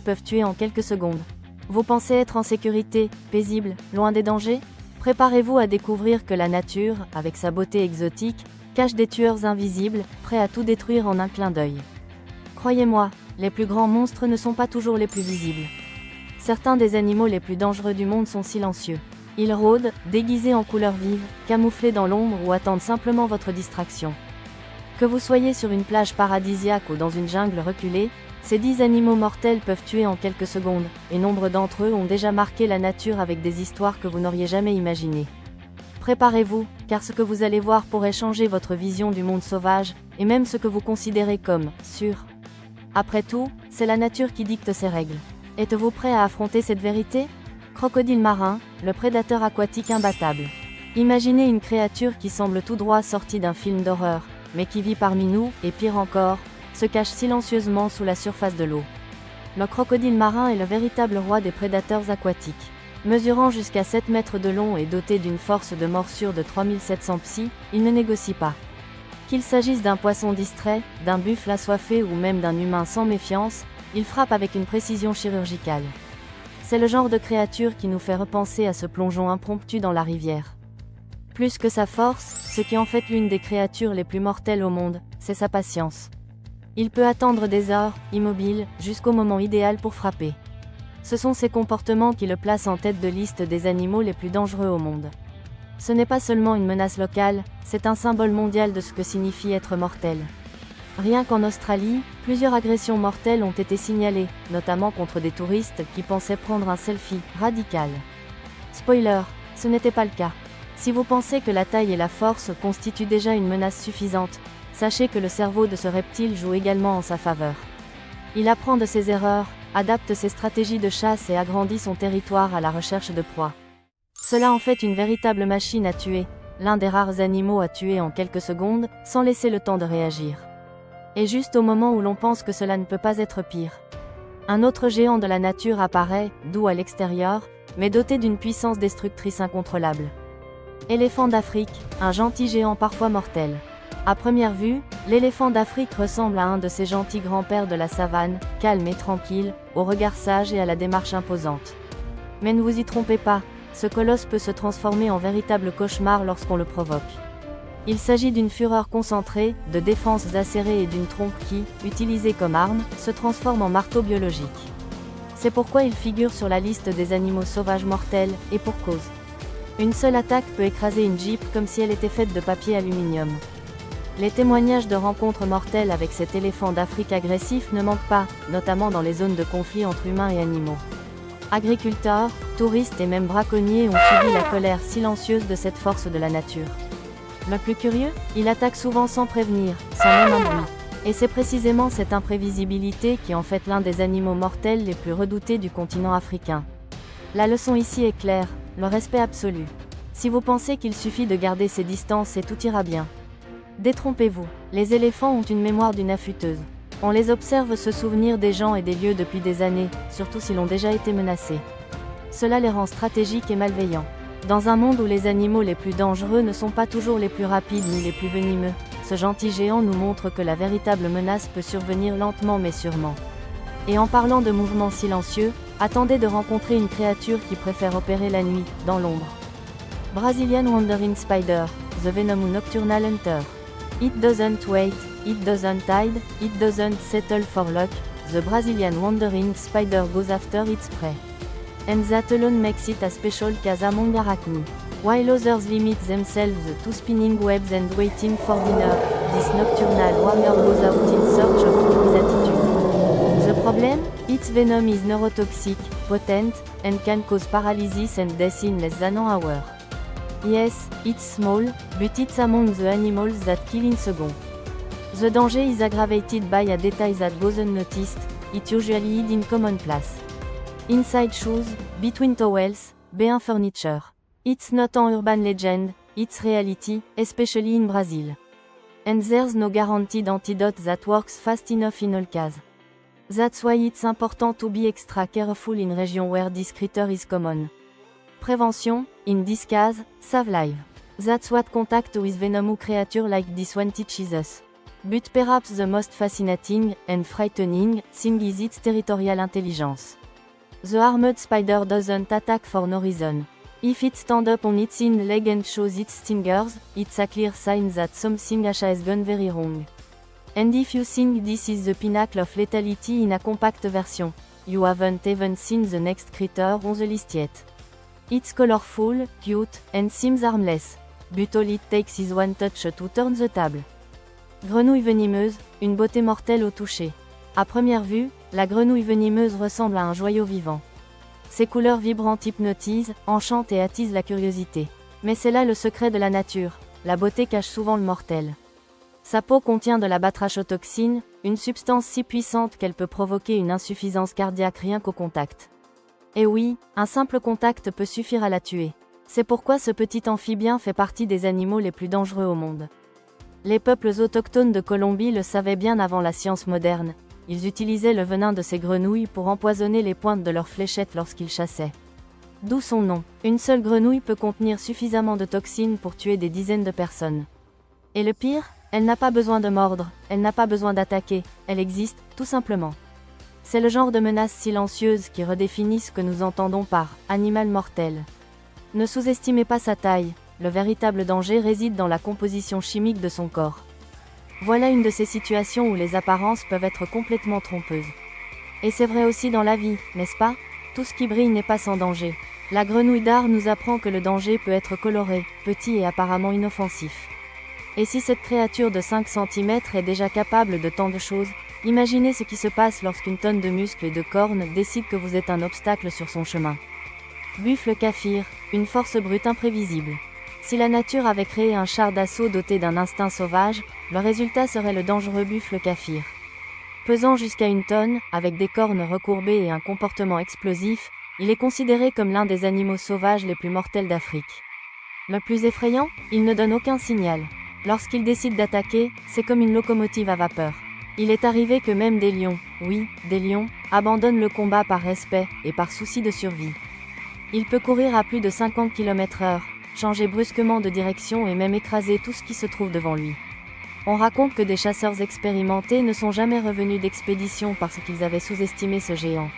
peuvent tuer en quelques secondes. Vous pensez être en sécurité, paisible, loin des dangers? Préparez-vous à découvrir que la nature, avec sa beauté exotique, cache des tueurs invisibles, prêts à tout détruire en un clin d'œil. Croyez-moi, les plus grands monstres ne sont pas toujours les plus visibles. Certains des animaux les plus dangereux du monde sont silencieux. Ils rôdent, déguisés en couleurs vives, camouflés dans l'ombre ou attendent simplement votre distraction. Que vous soyez sur une plage paradisiaque ou dans une jungle reculée, ces 10 animaux mortels peuvent tuer en quelques secondes, et nombre d'entre eux ont déjà marqué la nature avec des histoires que vous n'auriez jamais imaginées. Préparez-vous, car ce que vous allez voir pourrait changer votre vision du monde sauvage, et même ce que vous considérez comme « sûr ». Après tout, c'est la nature qui dicte ses règles. Êtes-vous prêt à affronter cette vérité? Crocodile marin, le prédateur aquatique imbattable. Imaginez une créature qui semble tout droit sortie d'un film d'horreur, mais qui vit parmi nous, et pire encore, se cache silencieusement sous la surface de l'eau. Le crocodile marin est le véritable roi des prédateurs aquatiques. Mesurant jusqu'à 7 mètres de long et doté d'une force de morsure de 3700 psi, il ne négocie pas. Qu'il s'agisse d'un poisson distrait, d'un buffle assoiffé ou même d'un humain sans méfiance, il frappe avec une précision chirurgicale. C'est le genre de créature qui nous fait repenser à ce plongeon impromptu dans la rivière. Plus que sa force, ce qui en fait l'une des créatures les plus mortelles au monde, c'est sa patience. Il peut attendre des heures, immobile, jusqu'au moment idéal pour frapper. Ce sont ces comportements qui le placent en tête de liste des animaux les plus dangereux au monde. Ce n'est pas seulement une menace locale, c'est un symbole mondial de ce que signifie être mortel. Rien qu'en Australie, plusieurs agressions mortelles ont été signalées, notamment contre des touristes qui pensaient prendre un selfie radical. Spoiler, ce n'était pas le cas. Si vous pensez que la taille et la force constituent déjà une menace suffisante, sachez que le cerveau de ce reptile joue également en sa faveur. Il apprend de ses erreurs, adapte ses stratégies de chasse et agrandit son territoire à la recherche de proies. Cela en fait une véritable machine à tuer, l'un des rares animaux à tuer en quelques secondes, sans laisser le temps de réagir. Et juste au moment où l'on pense que cela ne peut pas être pire. Un autre géant de la nature apparaît, doux à l'extérieur, mais doté d'une puissance destructrice incontrôlable. Éléphant d'Afrique, un gentil géant parfois mortel. À première vue, l'éléphant d'Afrique ressemble à un de ces gentils grands-pères de la savane, calme et tranquille, au regard sage et à la démarche imposante. Mais ne vous y trompez pas, ce colosse peut se transformer en véritable cauchemar lorsqu'on le provoque. Il s'agit d'une fureur concentrée, de défenses acérées et d'une trompe qui, utilisée comme arme, se transforme en marteau biologique. C'est pourquoi il figure sur la liste des animaux sauvages mortels, et pour cause. Une seule attaque peut écraser une Jeep comme si elle était faite de papier aluminium. Les témoignages de rencontres mortelles avec cet éléphant d'Afrique agressif ne manquent pas, notamment dans les zones de conflit entre humains et animaux. Agriculteurs, touristes et même braconniers ont subi la colère silencieuse de cette force de la nature. Le plus curieux, il attaque souvent sans prévenir, sans même un bruit. Et c'est précisément cette imprévisibilité qui en fait l'un des animaux mortels les plus redoutés du continent africain. La leçon ici est claire, le respect absolu. Si vous pensez qu'il suffit de garder ses distances et tout ira bien. Détrompez-vous, les éléphants ont une mémoire d'une affûteuse. On les observe se souvenir des gens et des lieux depuis des années, surtout s'ils ont déjà été menacés. Cela les rend stratégiques et malveillants. Dans un monde où les animaux les plus dangereux ne sont pas toujours les plus rapides ni les plus venimeux, ce gentil géant nous montre que la véritable menace peut survenir lentement mais sûrement. Et en parlant de mouvements silencieux, attendez de rencontrer une créature qui préfère opérer la nuit, dans l'ombre. Brazilian Wandering Spider, The Venom Nocturnal Hunter. It doesn't wait, it doesn't hide, it doesn't settle for luck, the Brazilian Wandering Spider goes after its prey. And that alone makes it a special case among arachnids. While others limit themselves to spinning webs and waiting for dinner, this nocturnal warrior goes out in search of food with attitude. The problem? Its venom is neurotoxic, potent, and can cause paralysis and death in less than an hour. Yes, it's small, but it's among the animals that kill in seconds. The danger is aggravated by a detail that goes unnoticed, it usually hid in common place. Inside shoes, between towels, behind furniture. It's not an urban legend, it's reality, especially in Brazil. And there's no guaranteed antidote that works fast enough in all cases. That's why it's important to be extra careful in regions where this critter is common. Prevention, in this case, save life. That's what contact with venomous creature like this one teaches us. But perhaps the most fascinating and frightening thing is its territorial intelligence. The armed spider doesn't attack for no reason. If it stands up on its hind leg and shows its stingers, it's a clear sign that something has gone very wrong. And if you think this is the pinnacle of lethality in a compact version, you haven't even seen the next critter on the list yet. It's colorful, cute, and seems harmless. But all it takes is one touch to turn the table. Grenouille venimeuse, une beauté mortelle au toucher. À première vue, la grenouille venimeuse ressemble à un joyau vivant. Ses couleurs vibrantes hypnotisent, enchantent et attisent la curiosité. Mais c'est là le secret de la nature, la beauté cache souvent le mortel. Sa peau contient de la batrachotoxine, une substance si puissante qu'elle peut provoquer une insuffisance cardiaque rien qu'au contact. Et oui, un simple contact peut suffire à la tuer. C'est pourquoi ce petit amphibien fait partie des animaux les plus dangereux au monde. Les peuples autochtones de Colombie le savaient bien avant la science moderne. Ils utilisaient le venin de ces grenouilles pour empoisonner les pointes de leurs fléchettes lorsqu'ils chassaient. D'où son nom. Une seule grenouille peut contenir suffisamment de toxines pour tuer des dizaines de personnes. Et le pire, elle n'a pas besoin de mordre, elle n'a pas besoin d'attaquer, elle existe, tout simplement. C'est le genre de menace silencieuse qui redéfinit ce que nous entendons par « animal mortel ». Ne sous-estimez pas sa taille, le véritable danger réside dans la composition chimique de son corps. Voilà une de ces situations où les apparences peuvent être complètement trompeuses. Et c'est vrai aussi dans la vie, n'est-ce pas? Tout ce qui brille n'est pas sans danger. La grenouille d'art nous apprend que le danger peut être coloré, petit et apparemment inoffensif. Et si cette créature de 5 cm est déjà capable de tant de choses, imaginez ce qui se passe lorsqu'une tonne de muscles et de cornes décide que vous êtes un obstacle sur son chemin. Buffle kaffir, une force brute imprévisible. Si la nature avait créé un char d'assaut doté d'un instinct sauvage, le résultat serait le dangereux buffle kaffir. Pesant jusqu'à 1 tonne, avec des cornes recourbées et un comportement explosif, il est considéré comme l'un des animaux sauvages les plus mortels d'Afrique. Le plus effrayant, il ne donne aucun signal. Lorsqu'il décide d'attaquer, c'est comme une locomotive à vapeur. Il est arrivé que même des lions, oui, des lions, abandonnent le combat par respect et par souci de survie. Il peut courir à plus de 50 km/h, changer brusquement de direction et même écraser tout ce qui se trouve devant lui. On raconte que des chasseurs expérimentés ne sont jamais revenus d'expédition parce qu'ils avaient sous-estimé ce géant.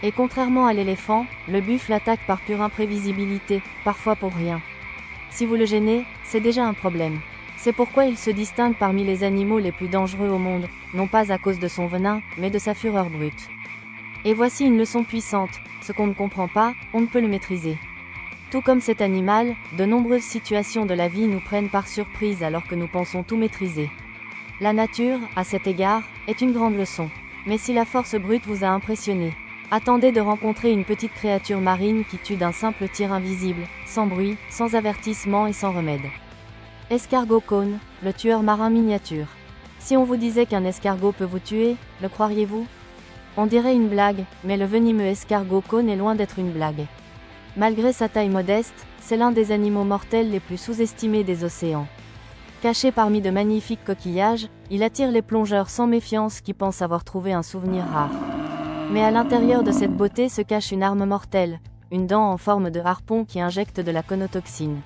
Et contrairement à l'éléphant, le buffle attaque par pure imprévisibilité, parfois pour rien. Si vous le gênez, c'est déjà un problème. C'est pourquoi il se distingue parmi les animaux les plus dangereux au monde, non pas à cause de son venin, mais de sa fureur brute. Et voici une leçon puissante, ce qu'on ne comprend pas, on ne peut le maîtriser. Tout comme cet animal, de nombreuses situations de la vie nous prennent par surprise alors que nous pensons tout maîtriser. La nature, à cet égard, est une grande leçon. Mais si la force brute vous a impressionné, attendez de rencontrer une petite créature marine qui tue d'un simple tir invisible, sans bruit, sans avertissement et sans remède. Escargot cône, le tueur marin miniature. Si on vous disait qu'un escargot peut vous tuer, le croiriez-vous? On dirait une blague, mais le venimeux escargot cône est loin d'être une blague. Malgré sa taille modeste, c'est l'un des animaux mortels les plus sous-estimés des océans. Caché parmi de magnifiques coquillages, il attire les plongeurs sans méfiance qui pensent avoir trouvé un souvenir rare. Mais à l'intérieur de cette beauté se cache une arme mortelle, une dent en forme de harpon qui injecte de la conotoxine.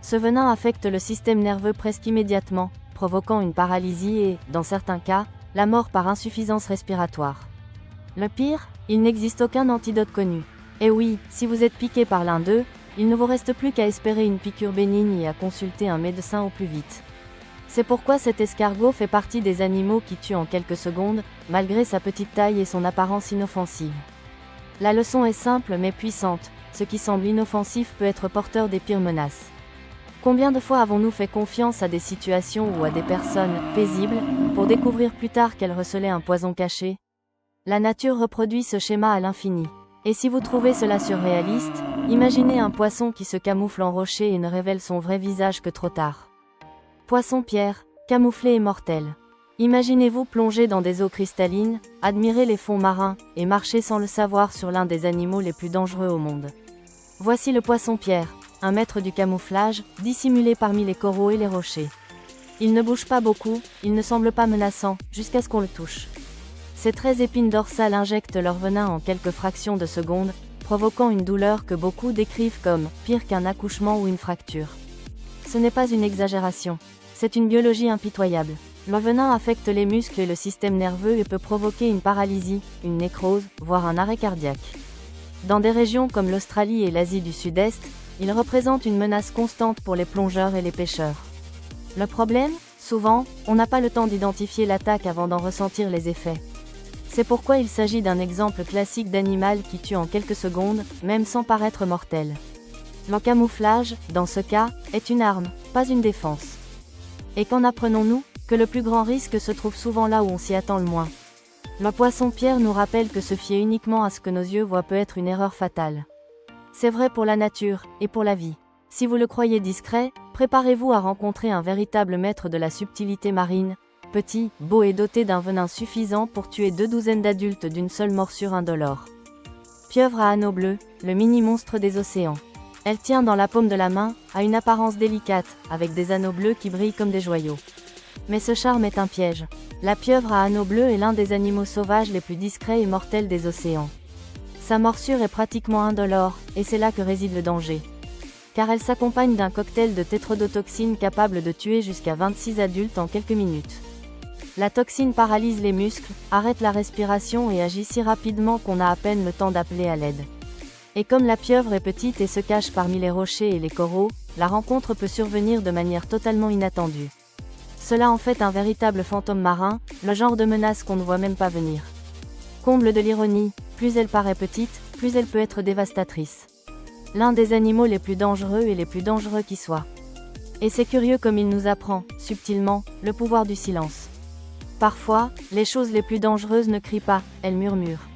Ce venin affecte le système nerveux presque immédiatement, provoquant une paralysie et, dans certains cas, la mort par insuffisance respiratoire. Le pire, il n'existe aucun antidote connu. Et oui, si vous êtes piqué par l'un d'eux, il ne vous reste plus qu'à espérer une piqûre bénigne et à consulter un médecin au plus vite. C'est pourquoi cet escargot fait partie des animaux qui tuent en quelques secondes, malgré sa petite taille et son apparence inoffensive. La leçon est simple mais puissante, ce qui semble inoffensif peut être porteur des pires menaces. Combien de fois avons-nous fait confiance à des situations ou à des personnes paisibles, pour découvrir plus tard qu'elles recelaient un poison caché? La nature reproduit ce schéma à l'infini. Et si vous trouvez cela surréaliste, imaginez un poisson qui se camoufle en rocher et ne révèle son vrai visage que trop tard. Poisson-pierre, camouflé et mortel. Imaginez-vous plonger dans des eaux cristallines, admirer les fonds marins, et marcher sans le savoir sur l'un des animaux les plus dangereux au monde. Voici le poisson-pierre, un maître du camouflage, dissimulé parmi les coraux et les rochers. Il ne bouge pas beaucoup, il ne semble pas menaçant, jusqu'à ce qu'on le touche. Ses 13 épines dorsales injectent leur venin en quelques fractions de secondes, provoquant une douleur que beaucoup décrivent comme pire qu'un accouchement ou une fracture. Ce n'est pas une exagération, c'est une biologie impitoyable. Le venin affecte les muscles et le système nerveux et peut provoquer une paralysie, une nécrose, voire un arrêt cardiaque. Dans des régions comme l'Australie et l'Asie du Sud-Est, il représente une menace constante pour les plongeurs et les pêcheurs. Le problème, souvent, on n'a pas le temps d'identifier l'attaque avant d'en ressentir les effets. C'est pourquoi il s'agit d'un exemple classique d'animal qui tue en quelques secondes, même sans paraître mortel. Le camouflage, dans ce cas, est une arme, pas une défense. Et qu'en apprenons-nous? Que le plus grand risque se trouve souvent là où on s'y attend le moins. Le poisson-pierre nous rappelle que se fier uniquement à ce que nos yeux voient peut être une erreur fatale. C'est vrai pour la nature, et pour la vie. Si vous le croyez discret, préparez-vous à rencontrer un véritable maître de la subtilité marine, petit, beau et doté d'un venin suffisant pour tuer 2 douzaines d'adultes d'une seule morsure indolore. Pieuvre à anneaux bleus, le mini-monstre des océans. Elle tient dans la paume de la main, a une apparence délicate, avec des anneaux bleus qui brillent comme des joyaux. Mais ce charme est un piège. La pieuvre à anneaux bleus est l'un des animaux sauvages les plus discrets et mortels des océans. Sa morsure est pratiquement indolore, et c'est là que réside le danger. Car elle s'accompagne d'un cocktail de tétrodotoxines capable de tuer jusqu'à 26 adultes en quelques minutes. La toxine paralyse les muscles, arrête la respiration et agit si rapidement qu'on a à peine le temps d'appeler à l'aide. Et comme la pieuvre est petite et se cache parmi les rochers et les coraux, la rencontre peut survenir de manière totalement inattendue. Cela en fait un véritable fantôme marin, le genre de menace qu'on ne voit même pas venir. Comble de l'ironie, plus elle paraît petite, plus elle peut être dévastatrice. L'un des animaux les plus dangereux et les plus dangereux qui soient. Et c'est curieux comme il nous apprend, subtilement, le pouvoir du silence. Parfois, les choses les plus dangereuses ne crient pas, elles murmurent.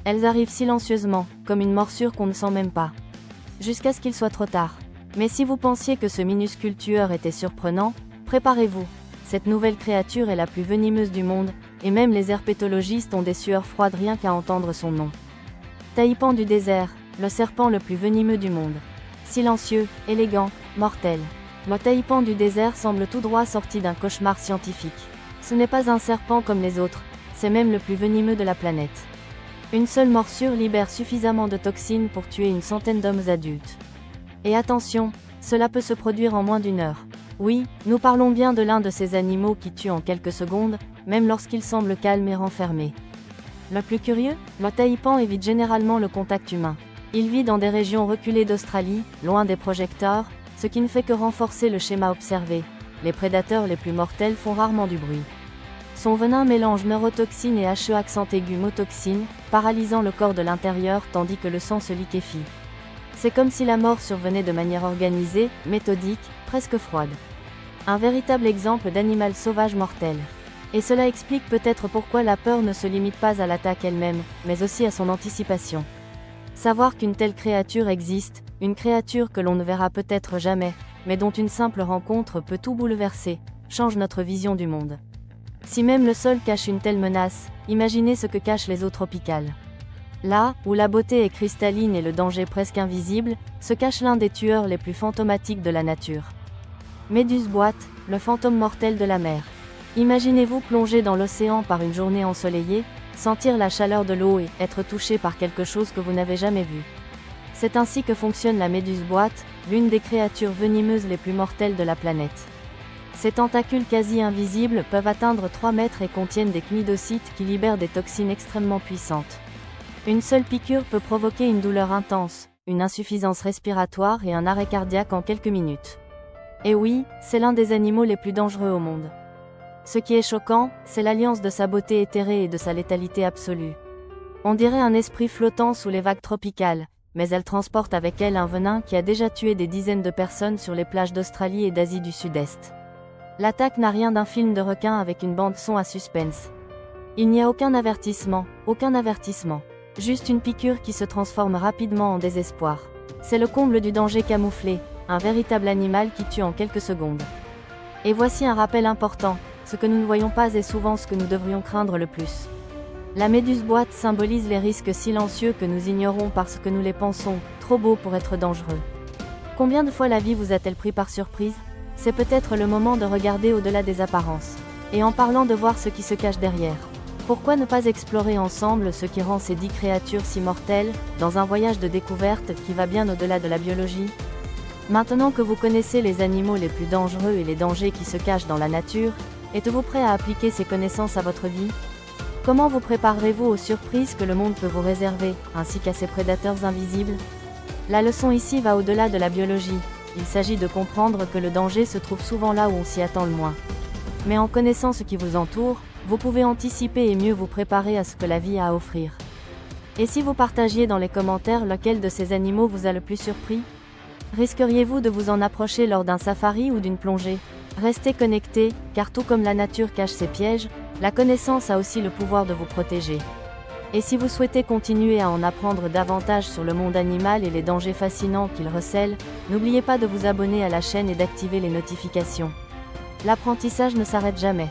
Elles arrivent silencieusement, comme une morsure qu'on ne sent même pas. Jusqu'à ce qu'il soit trop tard. Mais si vous pensiez que ce minuscule tueur était surprenant, préparez-vous. Cette nouvelle créature est la plus venimeuse du monde, et même les herpétologistes ont des sueurs froides rien qu'à entendre son nom. Taipan du désert, le serpent le plus venimeux du monde. Silencieux, élégant, mortel. Le taipan du désert semble tout droit sorti d'un cauchemar scientifique. Ce n'est pas un serpent comme les autres, c'est même le plus venimeux de la planète. Une seule morsure libère suffisamment de toxines pour tuer une centaine d'hommes adultes. Et attention, cela peut se produire en moins d'une heure. Oui, nous parlons bien de l'un de ces animaux qui tuent en quelques secondes, même lorsqu'il semble calme et renfermé. Le plus curieux, le taipan évite généralement le contact humain. Il vit dans des régions reculées d'Australie, loin des projecteurs, ce qui ne fait que renforcer le schéma observé. Les prédateurs les plus mortels font rarement du bruit. Son venin mélange neurotoxine et HE accent aigu motoxine, paralysant le corps de l'intérieur tandis que le sang se liquéfie. C'est comme si la mort survenait de manière organisée, méthodique, presque froide. Un véritable exemple d'animal sauvage mortel. Et cela explique peut-être pourquoi la peur ne se limite pas à l'attaque elle-même, mais aussi à son anticipation. Savoir qu'une telle créature existe, une créature que l'on ne verra peut-être jamais, mais dont une simple rencontre peut tout bouleverser, change notre vision du monde. Si même le sol cache une telle menace, imaginez ce que cachent les eaux tropicales. Là, où la beauté est cristalline et le danger presque invisible, se cache l'un des tueurs les plus fantomatiques de la nature. Méduse boîte, le fantôme mortel de la mer. Imaginez-vous plonger dans l'océan par une journée ensoleillée, sentir la chaleur de l'eau et être touché par quelque chose que vous n'avez jamais vu. C'est ainsi que fonctionne la méduse boîte, l'une des créatures venimeuses les plus mortelles de la planète. Ces tentacules quasi invisibles peuvent atteindre 3 mètres et contiennent des cnidocytes qui libèrent des toxines extrêmement puissantes. Une seule piqûre peut provoquer une douleur intense, une insuffisance respiratoire et un arrêt cardiaque en quelques minutes. Et oui, c'est l'un des animaux les plus dangereux au monde. Ce qui est choquant, c'est l'alliance de sa beauté éthérée et de sa létalité absolue. On dirait un esprit flottant sous les vagues tropicales, mais elle transporte avec elle un venin qui a déjà tué des dizaines de personnes sur les plages d'Australie et d'Asie du Sud-Est. L'attaque n'a rien d'un film de requin avec une bande-son à suspense. Il n'y a aucun avertissement, juste une piqûre qui se transforme rapidement en désespoir. C'est le comble du danger camouflé, un véritable animal qui tue en quelques secondes. Et voici un rappel important, ce que nous ne voyons pas est souvent ce que nous devrions craindre le plus. La méduse boîte symbolise les risques silencieux que nous ignorons parce que nous les pensons, trop beaux pour être dangereux. Combien de fois la vie vous a-t-elle pris par surprise? C'est peut-être le moment de regarder au-delà des apparences. Et en parlant de voir ce qui se cache derrière. Pourquoi ne pas explorer ensemble ce qui rend ces 10 créatures si mortelles, dans un voyage de découverte qui va bien au-delà de la biologie? Maintenant que vous connaissez les animaux les plus dangereux et les dangers qui se cachent dans la nature, Êtes-vous prêt à appliquer ces connaissances à votre vie? Comment vous préparerez-vous aux surprises que le monde peut vous réserver, ainsi qu'à ses prédateurs invisibles? La leçon ici va au-delà de la biologie. Il s'agit de comprendre que le danger se trouve souvent là où on s'y attend le moins. Mais en connaissant ce qui vous entoure, vous pouvez anticiper et mieux vous préparer à ce que la vie a à offrir. Et si vous partagiez dans les commentaires lequel de ces animaux vous a le plus surpris? Risqueriez-vous de vous en approcher lors d'un safari ou d'une plongée? Restez connectés, car tout comme la nature cache ses pièges, la connaissance a aussi le pouvoir de vous protéger. Et si vous souhaitez continuer à en apprendre davantage sur le monde animal et les dangers fascinants qu'il recèle, n'oubliez pas de vous abonner à la chaîne et d'activer les notifications. L'apprentissage ne s'arrête jamais.